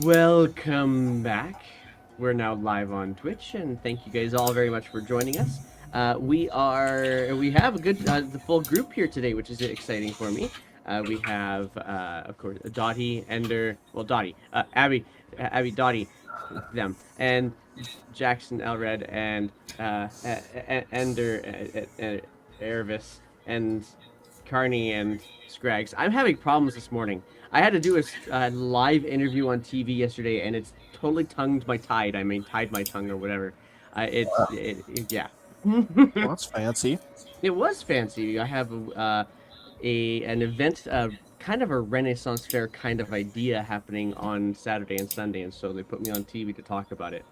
Welcome back. We're now live on Twitch, and thank you guys all very much for joining us. We have a good the full group here today, which is exciting for me. We have of course Dottie, Ender, well Dottie, Abby, Dottie, them, and Jackson, Elred, and Ender, Ervis, and Carney and Scrags. I'm having problems this morning. I had to do a live interview on TV yesterday, and it's totally tongued my tide. I mean, tied my tongue or whatever. Yeah. Well, that's fancy. It was fancy. I have an event, kind of a Renaissance fair kind of idea happening on Saturday and Sunday, and so they put me on TV to talk about it.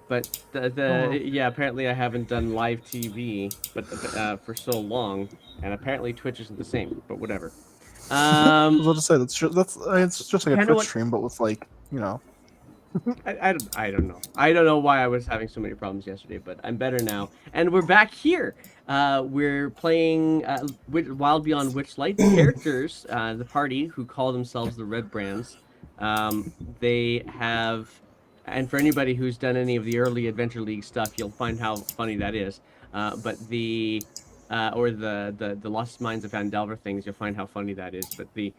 But yeah, apparently I haven't done live TV, but for so long, and apparently Twitch isn't the same. But whatever. I was about to say it's just like a Twitch stream, but with I don't know. I don't know why I was having so many problems yesterday, but I'm better now, and we're back here. We're playing Wild Beyond Witchlight. The characters, the party who call themselves the Red Brands, they have. And for anybody who's done any of the early Adventure League stuff, you'll find how funny that is. But the Lost Mines of Vandelver things, you'll find how funny that is. But the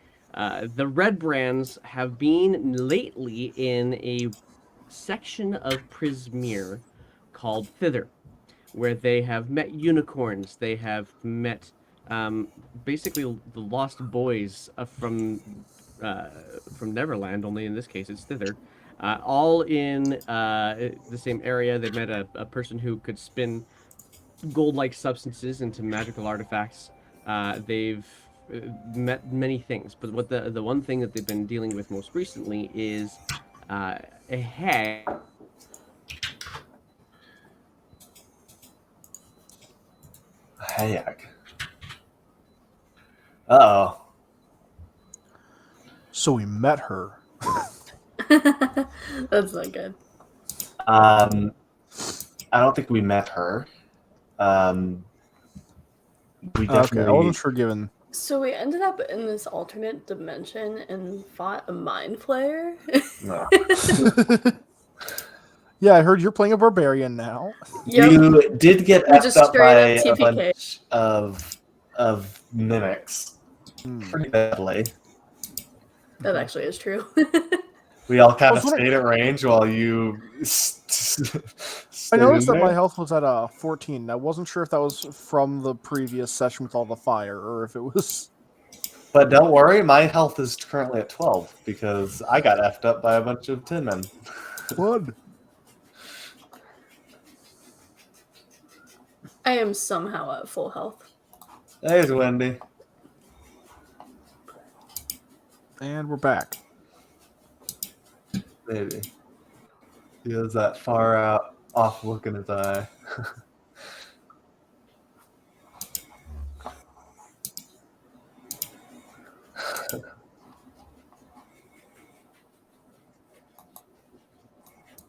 Red Brands have been lately in a section of Prismere called Thither, where they have met unicorns. They have met basically the lost boys from Neverland. Only in this case, it's Thither. All in the same area. They've met a person who could spin gold-like substances into magical artifacts. They've met many things, but what the one thing that they've been dealing with most recently is a hag. Hag. Uh-oh. So we met her. That's not good. I don't think we met her. We definitely. Okay, I wasn't sure given. So we ended up in this alternate dimension and fought a mind flayer. No. Yeah, I heard you're playing a barbarian now. Yep. You did get We just effed up by straight a up TPK. bunch of mimics pretty badly. That actually is true. We all kind of stayed at range while you. I noticed that my health was at 14. I wasn't sure if that was from the previous session with all the fire, or if it was. But don't worry, my health is currently at 12 because I got effed up by a bunch of tin men. Blood. I am somehow at full health. There's Wendy. And we're back. Maybe. He has that far out off look in his eye.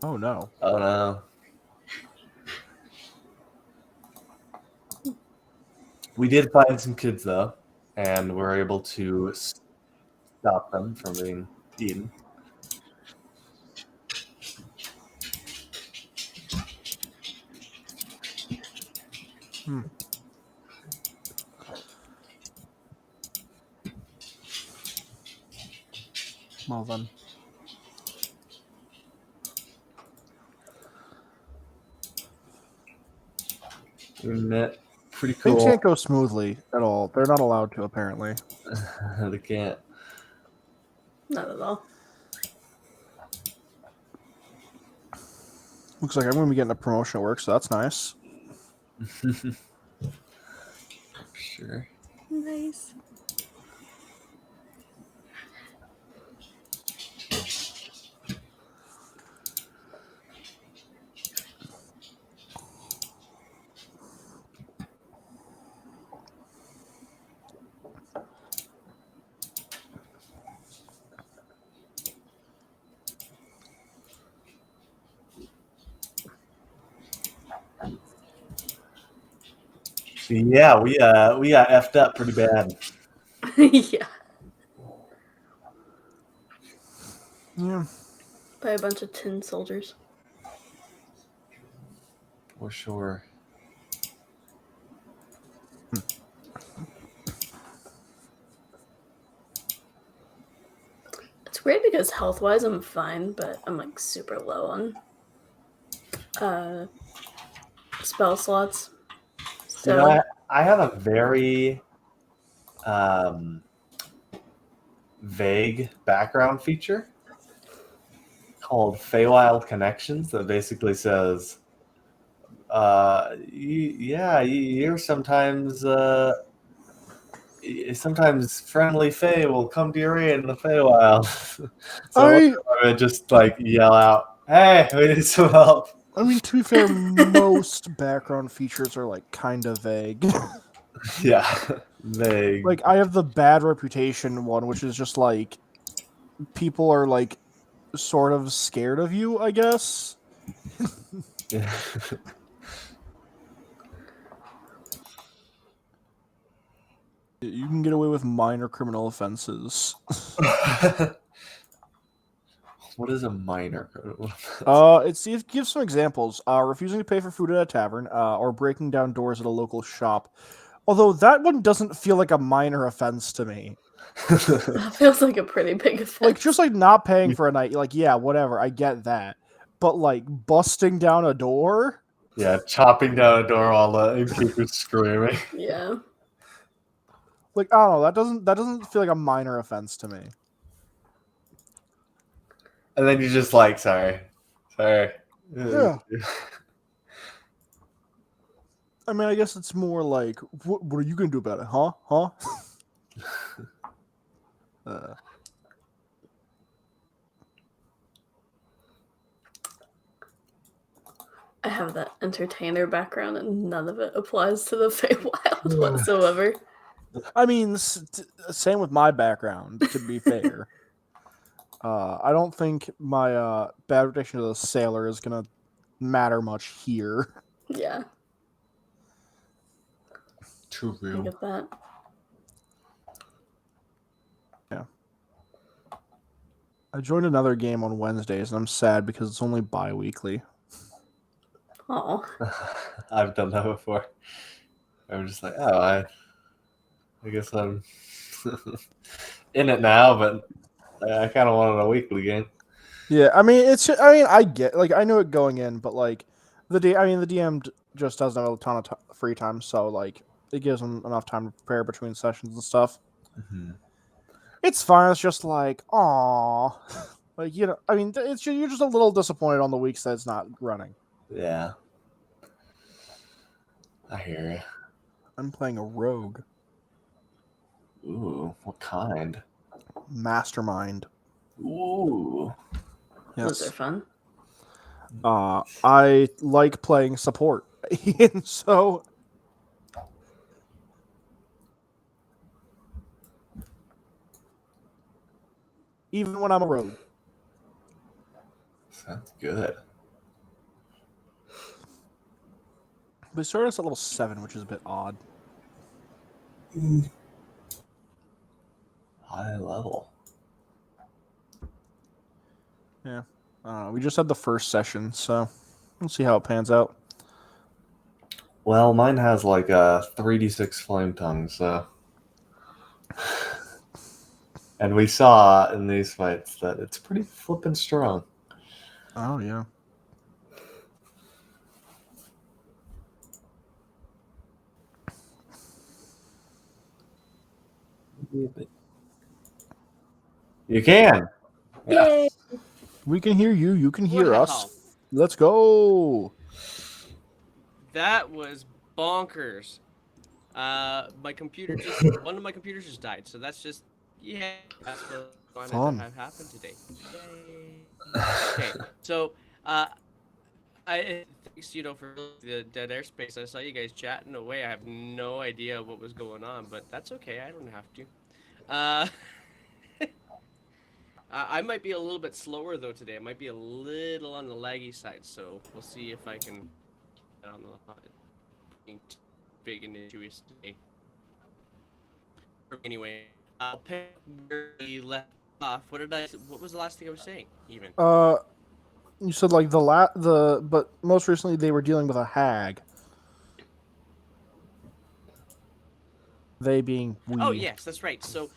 Oh no. Oh no. We did find some kids though, and we're able to stop them from being eaten. Well then. We met. Pretty Things cool. can't go smoothly at all. They're not allowed to, apparently. They can't. Not at all. Looks like I'm going to be getting a promotion at work, so that's nice. Sure. Nice. Yeah, we got effed up pretty bad. Yeah. Yeah. By a bunch of tin soldiers. For sure. It's weird because health-wise I'm fine, but I'm like super low on spell slots. You So know, I have a very vague background feature called Feywild Connections that basically says, you're sometimes sometimes friendly Fey will come to your aid in the Feywild. So I I would just like yell out, "Hey, we need some help!" mean, to be fair, most background features are like kind of vague. Yeah, vague. Like I have the bad reputation one, which is just like people are like sort of scared of you, I guess. Yeah. You can get away with minor criminal offenses. What is a minor? It gives some examples. Refusing to pay for food at a tavern, or breaking down doors at a local shop. Although that one doesn't feel like a minor offense to me. that feels like a pretty big offense. Like just like not paying for a night, like yeah, whatever, I get that. But like busting down a door, Yeah, chopping down a door while the innkeeper's screaming. Yeah. like I don't know, that doesn't feel like a minor offense to me. And then you're just like, sorry. Yeah. I mean, I guess it's more like, what are you gonna do about it, huh? I have that entertainer background and none of it applies to the Feywild whatsoever. I mean, same with my background. To be fair, I don't think my bad reputation as a sailor is gonna matter much here. Yeah, Too I real. get that. Yeah. I joined another game on Wednesdays, and I'm sad because it's only bi-weekly. Oh, I've done that before. I'm just like, oh, I guess I'm in it now, but I kind of wanted a weekly game. Yeah, I mean, I get, like, I knew it going in, but like, the DM just doesn't have a ton of free time, so like, it gives him enough time to prepare between sessions and stuff. Mm-hmm. It's fine. It's just like, aw, like I mean, you're just a little disappointed on the weeks that it's not running. Yeah, I hear I'm playing a rogue you. Ooh, what kind? mastermind. Ooh. those are Yes. fun. I like playing support, and so even when I'm a rogue. Sounds good. But it started us at level 7, which is a bit odd. High level. Yeah. We just had the first session, so we'll see how it pans out. Well, mine has like a 3d6 flame tongue, so. And we saw in these fights that it's pretty flippin' strong. Oh, yeah. You can. Yay! We can hear you. You can hear Wow. us. Let's go. That was bonkers. My computer just one of my computers just died, so that's just that's what I wanted Fun. to have happen today. Yay! Okay, so thanks for the dead airspace. I saw you guys chatting away. I have no idea what was going on, but that's okay. I don't have to. Uh, I might be a little bit slower though today. I might be a little on the laggy side, so we'll see if I can get on the being too big and issues today. Anyway, I'll pick where we left off. What was the last thing I was saying? Even. You said like but most recently they were dealing with a hag. They being we. Oh yes, that's right. So,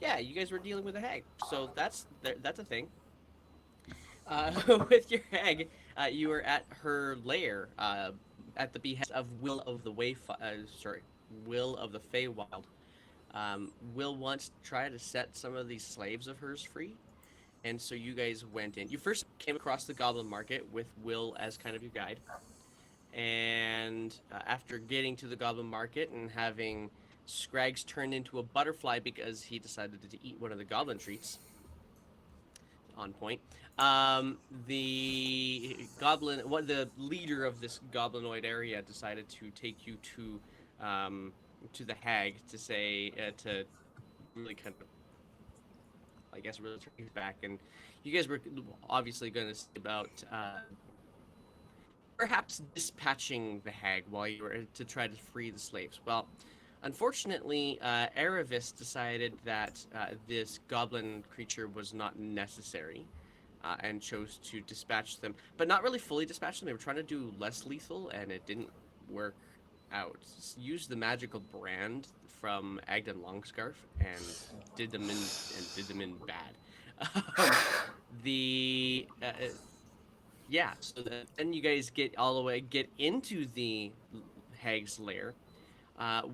yeah, you guys were dealing with a hag. So that's a thing. With your hag, you were at her lair, at the behest of Will of the Will of the Feywild. Will wants to try to set some of these slaves of hers free, and so you guys went in. You first came across the Goblin Market with Will as kind of your guide, and after getting to the Goblin Market and having Scrags turned into a butterfly because he decided to eat one of the goblin treats, on point. The leader of this goblinoid area decided to take you to the hag to say to really kind of, I guess, really turn his back. And you guys were obviously going to say about perhaps dispatching the hag while you were to try to free the slaves. Well, unfortunately, Aravis decided that this goblin creature was not necessary. And chose to dispatch them, but not really fully dispatch them. They were trying to do less lethal, and it didn't work out. Used the magical brand from Agden Longscarf and did them in bad. Um, the yeah, so then you guys get into the hag's lair,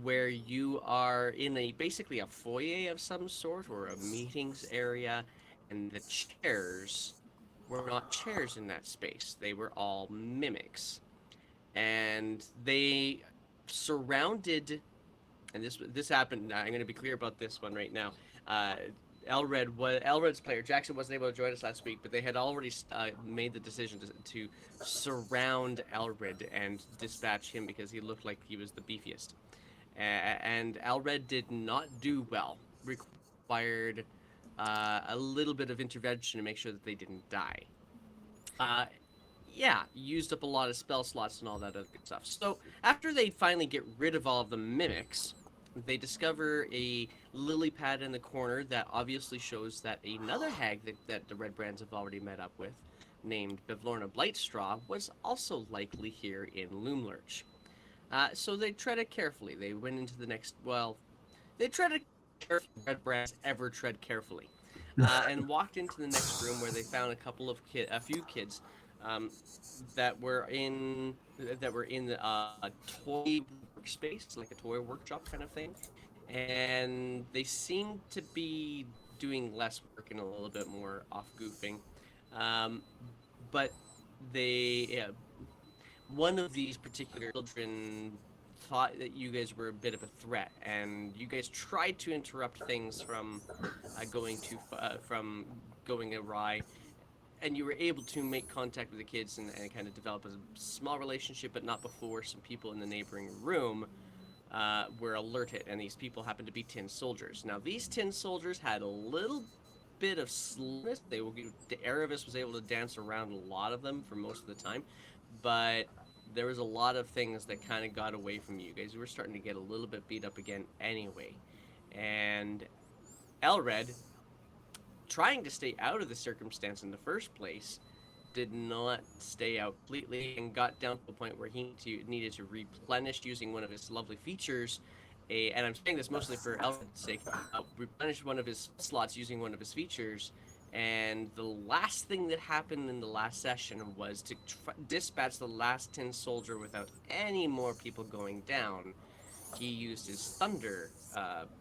where you are in basically a foyer of some sort or a meetings area, and the chairs were not chairs in that space. They were all mimics, and they surrounded. And this happened. I'm going to be clear about this one right now. Uh, Elred's player Jackson wasn't able to join us last week, but they had already made the decision to surround Elred and dispatch him because he looked like he was the beefiest. And Elred did not do well. Required a little bit of intervention to make sure that they didn't die. Uh, yeah, used up a lot of spell slots and all that other good stuff. So after they finally get rid of all of the mimics, they discover a lily pad in the corner that obviously shows that another hag that the Red Brands have already met up with, named Bevlorna Blightstraw, was also likely here in Loomlurch. So they treaded carefully. They went into the next. Well, they treaded carefully. Red Brands ever tread carefully, and walked into the next room where they found a few kids, um, that were in the toy workspace, like a toy workshop kind of thing, and they seemed to be doing less work and a little bit more off goofing, um, but they one of these particular children thought that you guys were a bit of a threat, and you guys tried to interrupt things from from going awry, and you were able to make contact with the kids and kind of develop a small relationship, but not before some people in the neighboring room were alerted, and these people happened to be tin soldiers. Now, these tin soldiers had a little bit of slowness. Aravis was able to dance around a lot of them for most of the time, but there was a lot of things that kind of got away from you guys. You were starting to get a little bit beat up again anyway. And Elred, trying to stay out of the circumstance in the first place, did not stay out completely and got down to a point where he needed to replenish using one of his lovely features. And I'm saying this mostly for Elred's sake, replenish one of his slots using one of his features. And the last thing that happened in the last session was to dispatch the last tin soldier without any more people going down. He used his thunder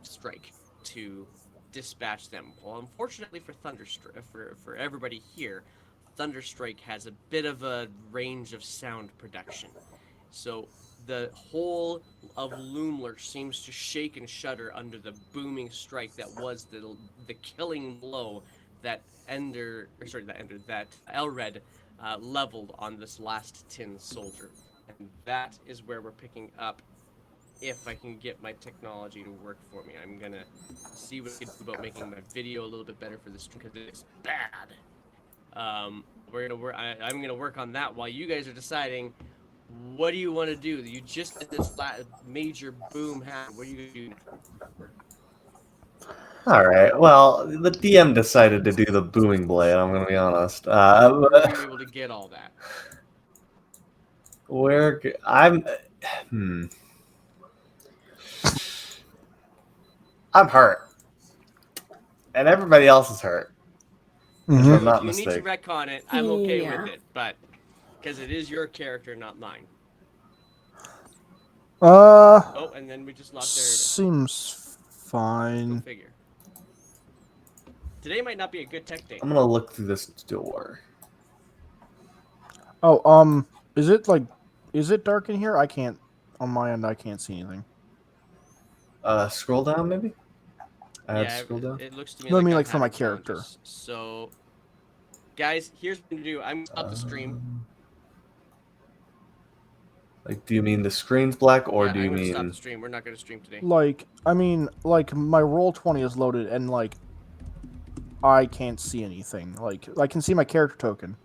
strike to dispatch them. Well, unfortunately for for everybody here, Thunderstrike has a bit of a range of sound production. So the whole of Loomlurch seems to shake and shudder under the booming strike that was the killing blow that that Elred leveled on this last tin soldier. And that is where we're picking up, if I can get my technology to work for me. I'm gonna see what I can do about making my video a little bit better for this because it's bad. We're gonna work. I'm gonna work on that while you guys are deciding what do you want to do. You just had this major boom happen. What are you gonna do now? All right. Well, the DM decided to do the booming blade. I'm going to be honest. We're gonna be able to get all that. Where I'm, I'm hurt, and everybody else is hurt. If Mhm. I'm not If you need to mistaken. retcon it, I'm okay Yeah. with it, but because it is your character, not mine. Oh, and then we just lost Erebus. Seems Go fine. figure. Today might not be a good tech day. I'm gonna look through this door. Oh, is it dark in here? I can't. On my end, I can't see anything. Scroll down, maybe. Yeah, Scroll down. it looks to me No, I like mean, I'm like, for my having character. challenges. So, guys, here's what I'm gonna do. I'm gonna stop the stream. Like, do you mean the screen's black, or Yeah, do I'm you gonna stop mean? the stream. We're not gonna stream today. Like, I mean, like my Roll20 is loaded, and like, I can't see anything. Like, I can see my character token,